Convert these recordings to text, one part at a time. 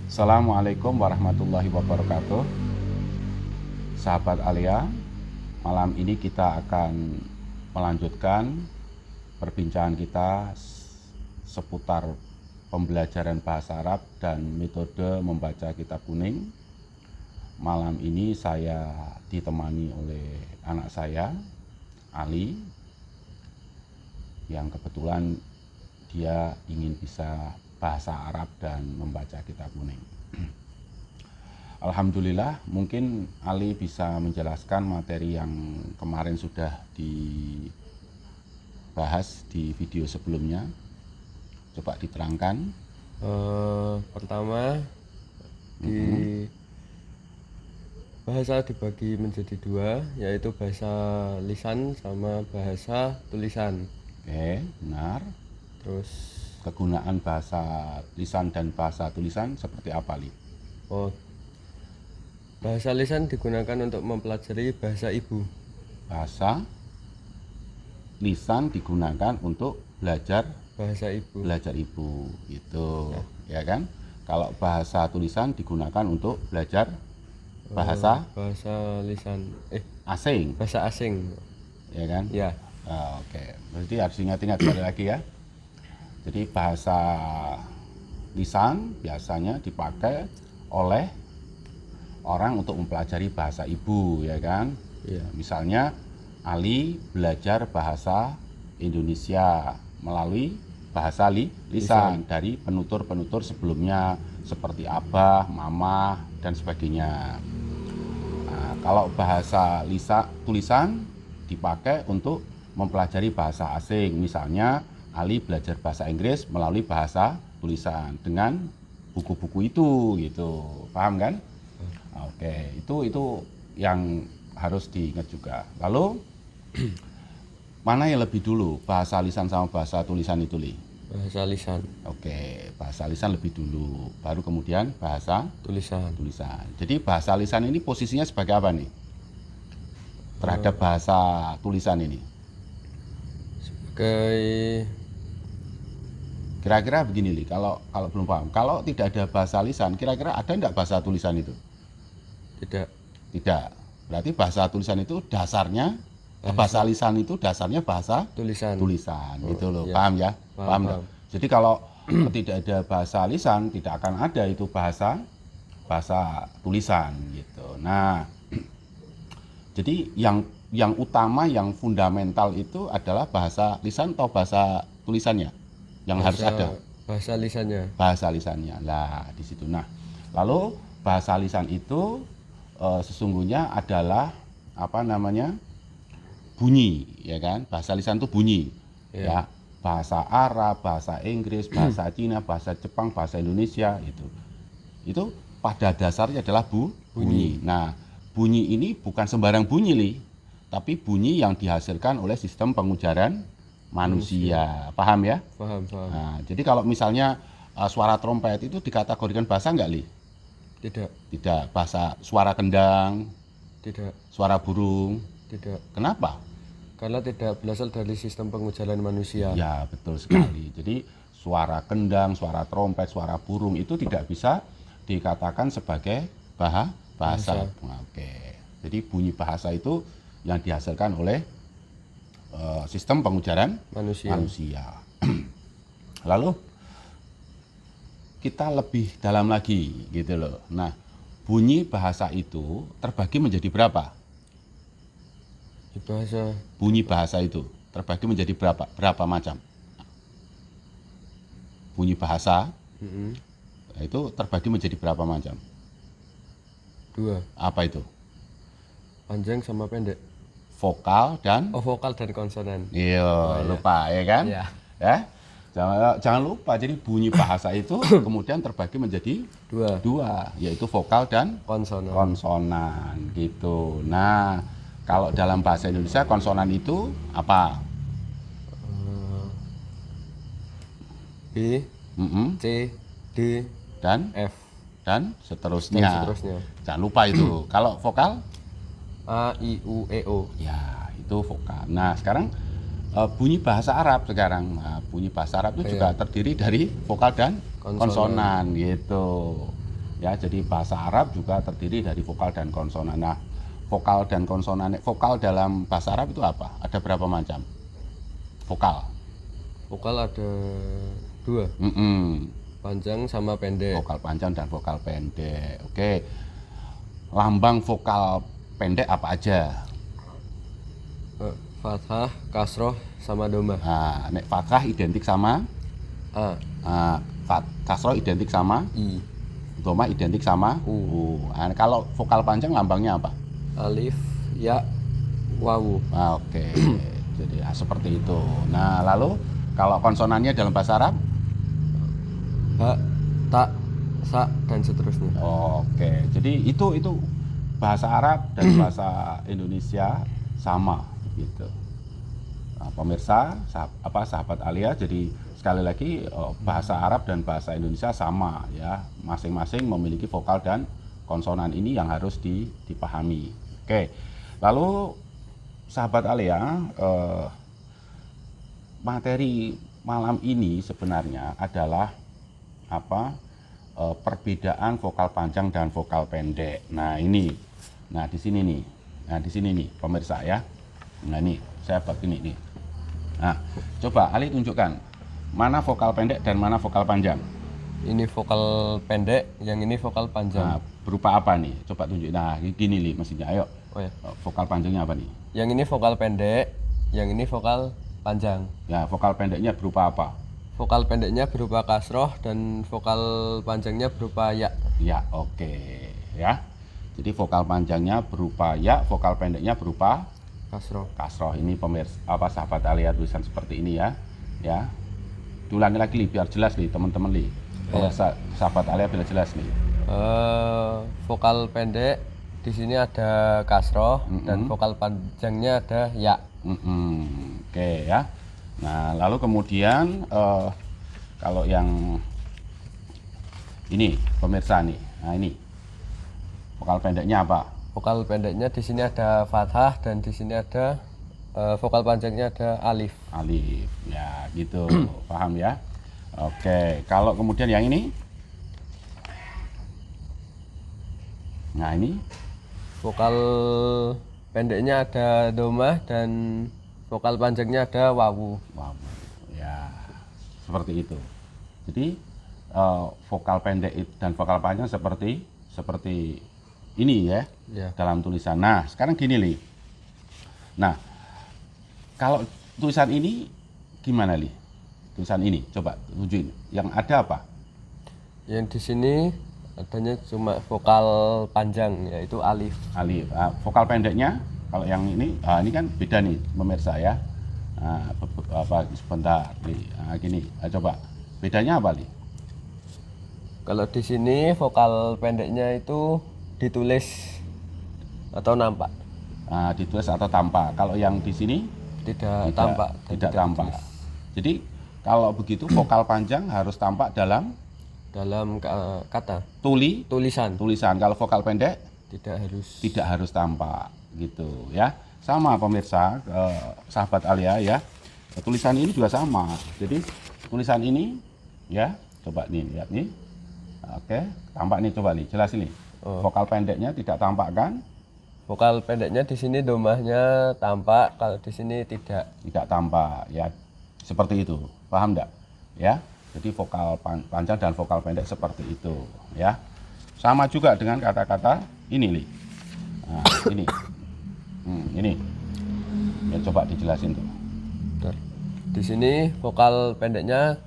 Assalamualaikum warahmatullahi wabarakatuh. Sahabat Alia, malam ini kita akan melanjutkan perbincangan kita seputar pembelajaran bahasa Arab dan metode membaca kitab kuning. Malam ini saya ditemani oleh anak saya, Ali, yang kebetulan dia ingin bisa bahasa Arab dan membaca kitab kuning. Alhamdulillah, mungkin Ali bisa menjelaskan materi yang kemarin sudah dibahas di video sebelumnya. Coba diterangkan. Pertama, bahasa dibagi menjadi dua, yaitu bahasa lisan sama bahasa tulisan. Oke, benar. Terus Kegunaan bahasa lisan dan bahasa tulisan seperti apa, Li? bahasa lisan digunakan untuk mempelajari bahasa ibu. Bahasa lisan digunakan untuk belajar Bahasa ibu. gitu, ya kan? Kalau bahasa tulisan digunakan untuk belajar bahasa lisan asing, bahasa asing. ya kan? Ya. Oke, berarti harus ingat-ingat sekali lagi ya. Jadi bahasa lisan biasanya dipakai oleh orang untuk mempelajari bahasa ibu, ya kan? Ya. Misalnya Ali belajar bahasa Indonesia melalui bahasa lisan dari penutur-penutur sebelumnya seperti abah, mama, dan sebagainya. Nah, kalau bahasa tulisan dipakai untuk mempelajari bahasa asing, misalnya Ali belajar bahasa Inggris melalui bahasa tulisan dengan buku-buku itu, gitu, paham kan? Oke, itu yang harus diingat juga. Lalu mana yang lebih dulu, bahasa lisan sama bahasa tulisan itu, Li? Bahasa lisan. Oke, bahasa lisan lebih dulu, baru kemudian bahasa Tulisan. Jadi bahasa lisan ini posisinya sebagai apa nih terhadap bahasa tulisan ini? Kira-kira begini, Li, kalau belum paham, kalau tidak ada bahasa lisan, kira-kira ada enggak bahasa tulisan itu? Tidak. Berarti bahasa tulisan itu dasarnya, bahasa lisan itu dasarnya bahasa tulisan gitu loh. Ya. Paham ya? Paham. Jadi kalau tidak ada bahasa lisan, tidak akan ada itu bahasa tulisan gitu. Nah, jadi yang utama, yang fundamental itu adalah bahasa lisan atau bahasa tulisannya yang harus ada? Bahasa lisannya. Bahasa lisannya. Lah, di situ. Nah, lalu bahasa lisan itu sesungguhnya adalah bunyi, ya kan? Bahasa lisan itu bunyi, ya. Bahasa Arab, bahasa Inggris, bahasa Cina, bahasa Jepang, bahasa Indonesia itu pada dasarnya adalah bunyi. Nah, bunyi ini bukan sembarang bunyi, Li, tapi bunyi yang dihasilkan oleh sistem pengujaran manusia. Paham ya? Paham. Nah, jadi kalau misalnya suara trompet itu dikategorikan bahasa enggak, Li? Tidak. Bahasa suara kendang? Tidak. Suara burung? Tidak. Kenapa? Karena tidak berasal dari sistem pengujaran manusia. Ya, betul sekali. Jadi suara kendang, suara trompet, suara burung itu tidak bisa dikatakan sebagai bahasa. Oke. Jadi bunyi bahasa itu yang dihasilkan oleh sistem pengujaran manusia. Lalu kita lebih dalam lagi gitu loh. Nah, bunyi bahasa itu terbagi menjadi berapa? Bunyi bahasa itu terbagi menjadi berapa macam? Bunyi bahasa itu terbagi menjadi berapa macam? 2. Apa itu? Panjang sama pendek. Vokal dan konsonan. Iya, lupa ya kan? Ya. Ya. Jangan lupa, jadi bunyi bahasa itu kemudian terbagi menjadi dua, yaitu vokal dan konsonan gitu. Nah, kalau dalam bahasa Indonesia konsonan itu apa? B, C, D, dan F, dan seterusnya. Jangan lupa itu. Kalau vokal? A, I, U, E, O. Ya, itu vokal. Nah, sekarang bunyi bahasa Arab sekarang. Nah, bunyi bahasa Arab itu juga terdiri dari vokal dan konsonan gitu. Ya, jadi bahasa Arab juga terdiri dari vokal dan konsonan. Nah, vokal dan konsonan, vokal dalam bahasa Arab itu apa? Ada berapa macam vokal? Vokal ada 2, Mm-mm. panjang sama pendek. Vokal panjang dan vokal pendek. Oke. Lambang vokal pendek apa aja? Fathah, kasroh, sama domah. Nah, nek fathah identik sama A, kasroh identik sama I, doma identik sama U. Nah, kalau vokal panjang lambangnya apa? alif, ya, wawu. Nah, oke. Jadi seperti itu. Nah, lalu kalau konsonannya dalam bahasa Arab? Ha, ta, sa, dan seterusnya. Oke. Jadi itu bahasa Arab dan bahasa Indonesia sama gitu. Nah, pemirsa, sahabat Alia, jadi sekali lagi bahasa Arab dan bahasa Indonesia sama ya, masing-masing memiliki vokal dan konsonan ini yang harus dipahami. Oke, lalu sahabat Alia, materi malam ini sebenarnya adalah perbedaan vokal panjang dan vokal pendek. Nah di sini nih pemirsa ya. Nah ini saya buat ini nih. Nah, coba Ali tunjukkan mana vokal pendek dan mana vokal panjang. Ini vokal pendek, yang ini vokal panjang. Nah, berupa apa nih? Coba tunjuk. Nah, gini nih mesinnya. Ayo. Oh ya. Vokal panjangnya apa nih? Yang ini vokal pendek, yang ini vokal panjang. Ya, vokal pendeknya berupa apa? Vokal pendeknya berupa kasroh dan vokal panjangnya berupa ya. Ya, oke. Ya. Jadi vokal panjangnya berupa ya, vokal pendeknya berupa Kasroh. kasroh. Ini pemirsa sahabat Alia, tulisan seperti ini ya. Ya. Ulangi lagi nih biar jelas nih teman-teman nih. Pemirsa sahabat Alia biar jelas nih. Vokal pendek di sini ada kasroh dan vokal panjangnya ada ya. Oke ya. Nah, lalu kemudian kalau yang ini pemirsa nih. Nah, ini vokal pendeknya apa? Vokal pendeknya di sini ada fathah dan di sini ada vokal panjangnya ada alif. Alif. Ya, gitu. Paham ya? Oke, kalau kemudian yang ini? Nah, ini Vokal pendeknya ada domah dan vokal panjangnya ada wawu. wow. Ya, seperti itu. Jadi vokal pendek dan vokal panjang seperti ini ya, dalam tulisan. Nah, sekarang gini Li. Nah, kalau tulisan ini gimana Li? Tulisan ini, coba tunjukin. Yang ada apa? Yang di sini adanya cuma vokal panjang yaitu alif. Alif. Vokal pendeknya, kalau yang ini kan beda nih pemirsa ya. Sebentar Li. Gini, coba bedanya apa Li? Kalau di sini vokal pendeknya itu ditulis atau nampak. Ditulis atau tampak. Kalau yang di sini Tidak tampak. Tidak tampak. Jadi kalau begitu vokal panjang harus tampak dalam kata tulisan. Kalau vokal pendek tidak harus tampak gitu ya. Sama pemirsa, sahabat Alia ya. Tulisan ini juga sama. Jadi tulisan ini ya, coba nih lihat nih. Oke, tampak nih, coba nih, jelas ini. Vokal pendeknya tidak tampak kan? Vokal pendeknya di sini domahnya tampak, kalau di sini tidak tampak ya. Seperti itu. Paham enggak? Ya. Jadi vokal panjang dan vokal pendek seperti itu ya. Sama juga dengan kata-kata ini Li. Nah, ini. Ini. Ya coba dijelasin tuh. Di sini vokal pendeknya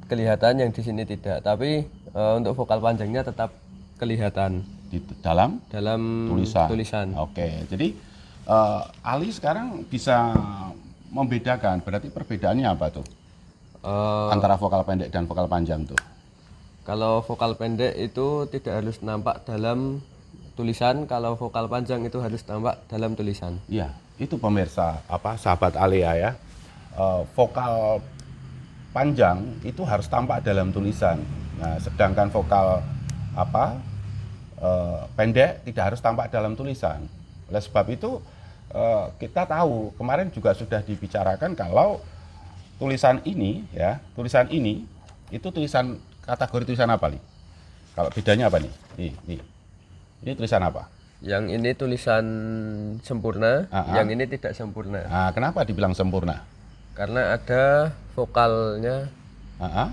kelihatan, yang di sini tidak. Tapi untuk vokal panjangnya tetap kelihatan Di dalam tulisan. Oke. Jadi Ali sekarang bisa membedakan, berarti perbedaannya apa tuh? Antara vokal pendek dan vokal panjang tuh. Kalau vokal pendek itu tidak harus nampak dalam tulisan, kalau vokal panjang itu harus nampak dalam tulisan. Iya, itu pemirsa sahabat Alia ya. Vokal panjang itu harus tampak dalam tulisan. Nah, sedangkan vokal pendek tidak harus tampak dalam tulisan. Oleh sebab itu kita tahu kemarin juga sudah dibicarakan kalau tulisan ini itu kategori tulisan apa Li? Kalau bedanya apa nih? Nih. Ini tulisan apa? Yang ini tulisan sempurna, yang ini tidak sempurna. Nah, kenapa dibilang sempurna? Karena ada vokalnya Ah,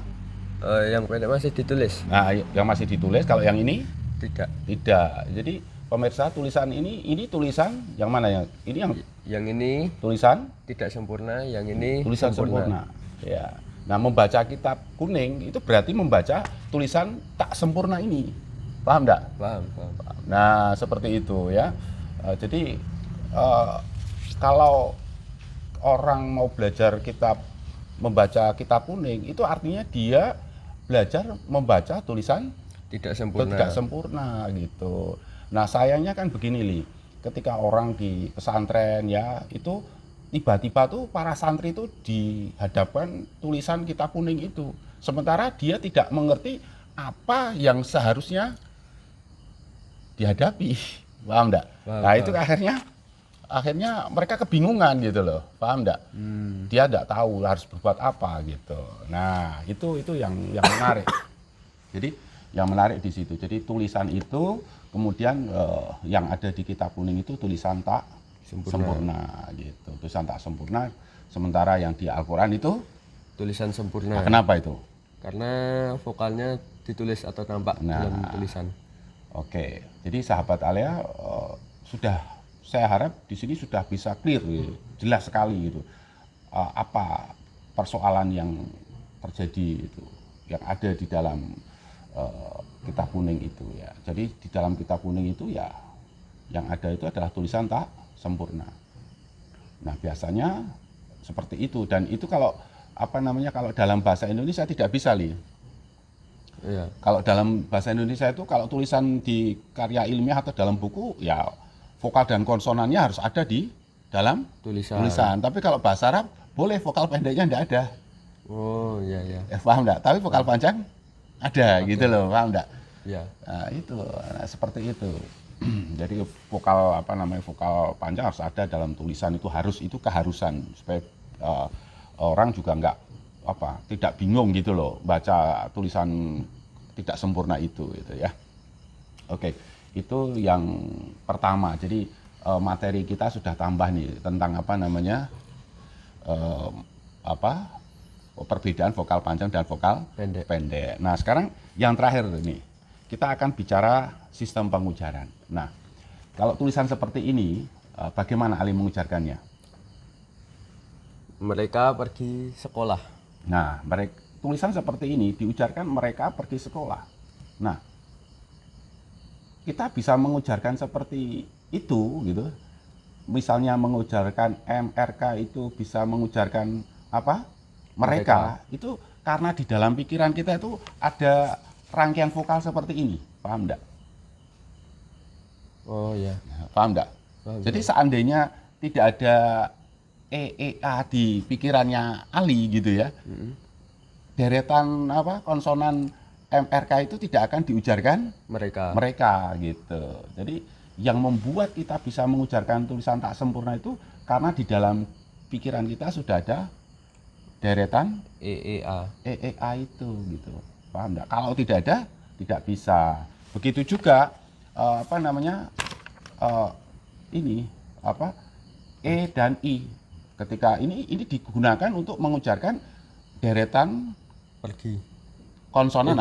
yang pendek masih ditulis. Nah, yang masih ditulis, kalau yang ini Tidak. tidak. Jadi pemirsa, tulisan ini tulisan yang mana ya? Ini Yang ini tulisan tidak sempurna, yang ini tulisan sempurna. Ya. Nah, membaca kitab kuning itu berarti membaca tulisan tak sempurna ini. Paham enggak? Paham. Nah, seperti itu ya. Jadi kalau orang mau belajar membaca kitab kuning, itu artinya dia belajar membaca tulisan Tidak sempurna. tidak sempurna gitu. Nah, sayangnya kan begini, Li. Ketika orang di pesantren ya, itu tiba-tiba tuh para santri itu dihadapkan tulisan kitab kuning itu. Sementara dia tidak mengerti apa yang seharusnya dihadapi. Paham enggak? Nah, itu akhirnya mereka kebingungan gitu loh. Paham enggak? Dia enggak tahu harus berbuat apa gitu. Nah, itu yang menarik. Jadi yang menarik di situ. Jadi tulisan itu kemudian yang ada di kitab kuning itu tulisan tak sempurna gitu. Tulisan tak sempurna, sementara yang di Al-Qur'an itu Tulisan sempurna. nah, kenapa itu? Karena vokalnya ditulis atau nampak dalam tulisan. Oke. Jadi sahabat Alea sudah, saya harap di sini sudah bisa clear gitu, jelas sekali gitu. Apa persoalan yang terjadi itu, yang ada di dalam kitab kuning itu ya. Jadi di dalam kitab kuning itu ya yang ada itu adalah tulisan tak sempurna. Nah, biasanya seperti itu, dan itu kalau kalau dalam bahasa Indonesia tidak bisa, Li. Iya. Kalau dalam bahasa Indonesia itu kalau tulisan di karya ilmiah atau dalam buku ya vokal dan konsonannya harus ada di dalam tulisan. Tapi kalau bahasa Arab boleh vokal pendeknya enggak ada. Oh, iya. Paham enggak? Tapi vokal panjang ada gitu loh, paham enggak? Iya. Nah, itu seperti itu. Jadi vokal vokal panjang harus ada dalam tulisan, itu keharusan supaya orang juga tidak bingung gitu loh baca tulisan tidak sempurna itu gitu ya. Oke, itu yang pertama. Jadi materi kita sudah tambah nih tentang perbedaan vokal panjang dan vokal pendek. Nah, sekarang yang terakhir nih, kita akan bicara sistem pengucaran. Nah, kalau tulisan seperti ini, bagaimana Ali mengucapkannya? Mereka pergi sekolah. Nah, tulisan seperti ini diucapkan mereka pergi sekolah. Nah, kita bisa mengucapkan seperti itu gitu. Misalnya mengucapkan MRK itu bisa mengucapkan apa? Mereka. Itu karena di dalam pikiran kita itu ada rangkaian vokal seperti ini. Paham enggak? Oh iya. Paham enggak? Jadi seandainya tidak ada EEA di pikirannya Ali gitu ya. Deretan konsonan MRK itu tidak akan diujarkan mereka gitu. Jadi yang membuat kita bisa mengujarkan tulisan tak sempurna itu karena di dalam pikiran kita sudah ada deretan EEA itu gitu. Paham enggak? Kalau tidak ada, tidak bisa. Begitu juga E dan I. Ketika ini digunakan untuk mengucapkan deretan konsonan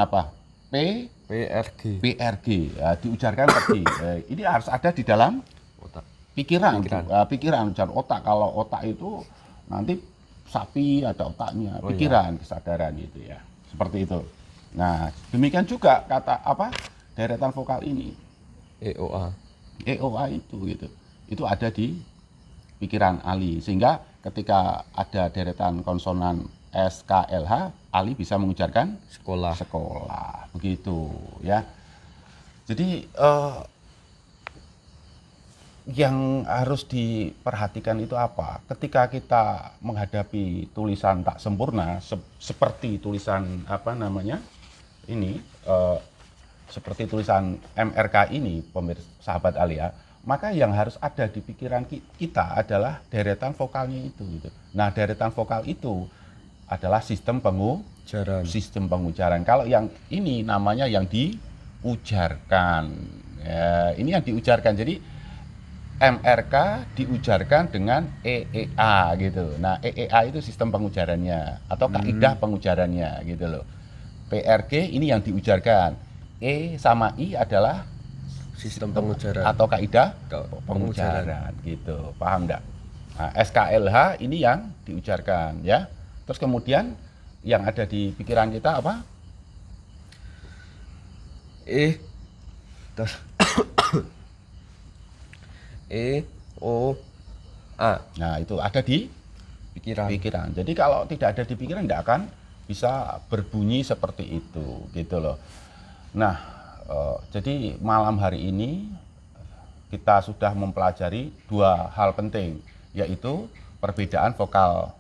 PRG. Ya, diujarkan pergi. Ini harus ada di dalam pikiran. Pikiran otak. Kalau otak itu nanti sapi ada otaknya, pikiran, kesadaran gitu ya. Seperti itu. Nah, demikian juga kata deretan vokal ini. EOA itu gitu. Itu ada di pikiran Ali, sehingga ketika ada deretan konsonan SKLH, Ali bisa mengucapkan sekolah begitu ya. Jadi yang harus diperhatikan itu apa? Ketika kita menghadapi tulisan tak sempurna seperti tulisan seperti tulisan MRK ini, pemirsa sahabat Alia, maka yang harus ada di pikiran kita adalah deretan vokalnya itu gitu. Nah, deretan vokal itu adalah sistem pengucaran. Kalau yang ini namanya yang di diujarkan. Ya, ini yang diujarkan. Jadi MRK diujarkan dengan EEA gitu. Nah, EEA itu sistem pengujarannya atau kaidah pengujarannya gitu loh. PRG ini yang diujarkan. E sama I adalah Sistem pengujaran atau kaidah pengujaran. pengujaran gitu. Paham enggak? Nah, SKLH ini yang diujarkan ya. Terus kemudian yang ada di pikiran kita apa? Terus O A Nah, itu ada di pikiran. pikiran. Jadi kalau tidak ada di pikiran tidak akan bisa berbunyi seperti itu gitu loh. Nah, jadi malam hari ini kita sudah mempelajari dua hal penting, yaitu perbedaan vokal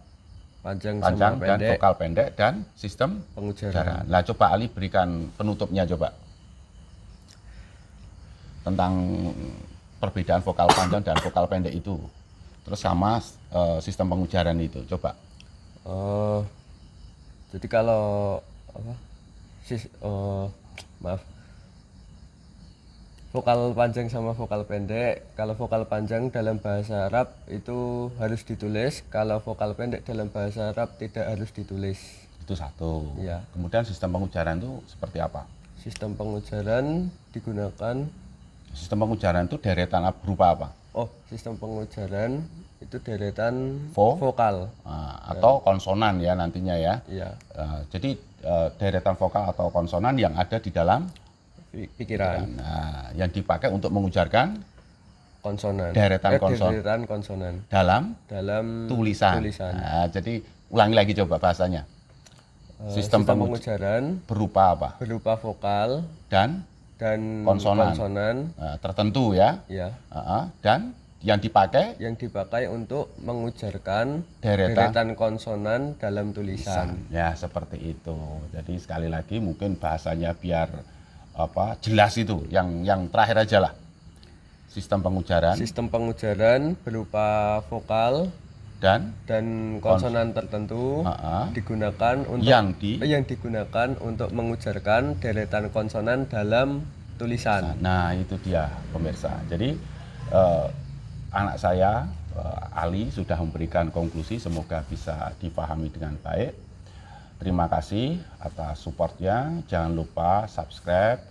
Panjang panjang sama dan pendek vokal pendek dan sistem pengujaran. Nah, coba Ali berikan penutupnya coba tentang perbedaan vokal panjang dan vokal pendek itu. Terus sama sistem pengujaran itu, coba. Jadi kalau apa? Maaf. Vokal panjang sama vokal pendek. Kalau vokal panjang dalam bahasa Arab itu harus ditulis, kalau vokal pendek dalam bahasa Arab tidak harus ditulis. Itu satu. Ya. Kemudian sistem pengujaran itu seperti apa? Sistem pengujaran digunakan. Sistem pengujaran itu deretan berupa apa? Oh, sistem pengujaran itu deretan Vo? vokal. Atau konsonan ya nantinya ya. Iya, Jadi deretan vokal atau konsonan yang ada di dalam pikiran. Nah, yang dipakai untuk mengujarkan Konsonan. Deretan Deretan konsonan dalam dalam tulisan. Nah, jadi ulangi lagi coba bahasanya. Sistem pengujaran berupa apa? berupa vokal Dan konsonan tertentu ya. ya, Dan yang dipakai yang dipakai untuk mengujarkan Deretan konsonan dalam tulisan. ya seperti itu. Jadi sekali lagi mungkin bahasanya biar jelas itu. Yang terakhir aja lah. Sistem pengujaran Berupa vokal dan konsonan tertentu digunakan untuk yang digunakan untuk mengujarkan deretan konsonan dalam tulisan. Nah, itu dia pemirsa. Jadi anak saya Ali sudah memberikan konklusi, semoga bisa dipahami dengan baik. Terima kasih atas supportnya. Jangan lupa subscribe,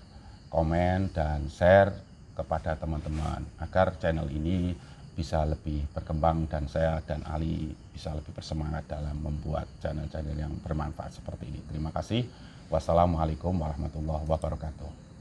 komen, dan share kepada teman-teman agar channel ini bisa lebih berkembang dan saya dan Ali bisa lebih bersemangat dalam membuat channel-channel yang bermanfaat seperti ini. Terima kasih. Wassalamualaikum warahmatullahi wabarakatuh.